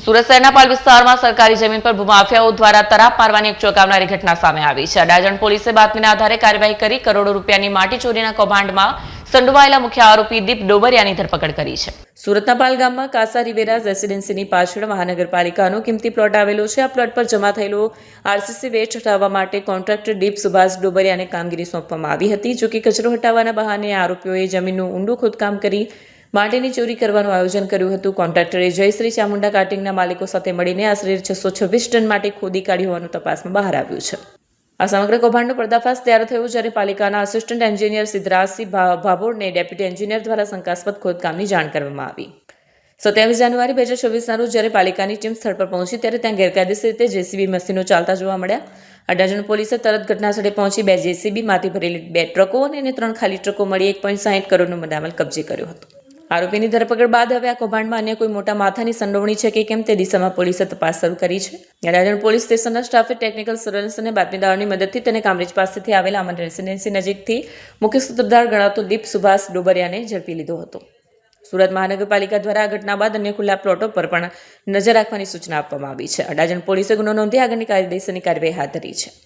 સુરત શહેરના પાલ વિસ્તારમાં સરકારી જમીન પર ભૂમાફિયાઓ દ્વારા તરાપ મારવાની એક ચોંકાવનારી ઘટના સામે આવી છે। અડાજણ પોલીસે બાતમીના આધારે કાર્યવાહી કરી કરોડો રૂપિયાની માટી ચોરીના કૌભાંડમાં સંડોવાયેલા મુખ્ય આરોપી દીપ ડોબરિયાની ધરપકડ કરી છે। સુરતના પાલ ગામમાં કાસા રિવેરા રેસિડેન્સીની પાછળ મહાનગરપાલિકાનો કિંમતી પ્લોટ આવેલો છે। આ પ્લોટ પર જમા થયેલો આરસીસી વેસ્ટ હટાવવા માટે કોન્ટ્રાક્ટર દીપ સુભાષ ડોબરિયાને કામગીરી સોંપવામાં આવી હતી। જો કે કચરો હટાવવાના બહાને આરોપીઓએ જમીનનું ઊંડું ખોદકામ કરી માટીની ચોરી કરવાનું આયોજન કર્યું હતું। કોન્ટ્રાક્ટરે જયશ્રી ચામુંડા કાર્ટિંગના માલિકો સાથે મળીને આશરે 626 ટન માટી ખોદી કાઢી હોવાનું તપાસમાં બહાર આવ્યું છે। આ સમગ્ર કૌભાંડનો પર્દાફાશ ત્યારે થયો જ્યારે પાલિકાના આસિસ્ટન્ટ એન્જિનિયર સિદ્ધરાજસિંહ ભાભોરને ડેપ્યુટી એન્જિનિયર દ્વારા શંકાસ્પદ ખોદકામની જાણ કરવામાં આવી। 27 જાન્યુઆરી 2024ના રોજ જ્યારે પાલિકાની ટીમ સ્થળ પર પહોંચી ત્યારે ત્યાં ગેરકાયદેસર રીતે જેસીબી મશીનો ચાલતા જોવા મળ્યા। અડાજણ પોલીસે તરત ઘટનાસ્થળે પહોંચી 2 જેસીબી માંથી ભરેલી 2 ટ્રકો અને 3 ખાલી ટ્રકો મળી 1.60 કરોડનો મુદ્દામાલ કબજે કર્યો હતો। આરોપીની ધરપકડ બાદ હવે આ કૌભાંડમાં અન્ય કોઈ મોટા માથાની સંડોવણી છે કે કેમ તે દિશામાં પોલીસે તપાસ શરૂ કરી છે। અડાજણ પોલીસ સ્ટેશનના સ્ટાફે ટેકનિકલ સર્વેલન્સ અને બાતમીદારોની મદદથી તેને કામરેજ પાસેથી આવેલા અમન રેસિડેન્સી નજીકથી મુખ્ય સૂત્રધાર ગણાતો દીપ સુભાષ ડોબરિયાને ઝડપી લીધો હતો। સુરત મહાનગરપાલિકા દ્વારા આ ઘટના બાદ અન્ય ખુલ્લા પ્લોટો પર પણ નજર રાખવાની સૂચના આપવામાં આવી છે। અડાજણ પોલીસે ગુનો નોંધી આગળની કાયદેસરની કાર્યવાહી હાથ ધરી છે।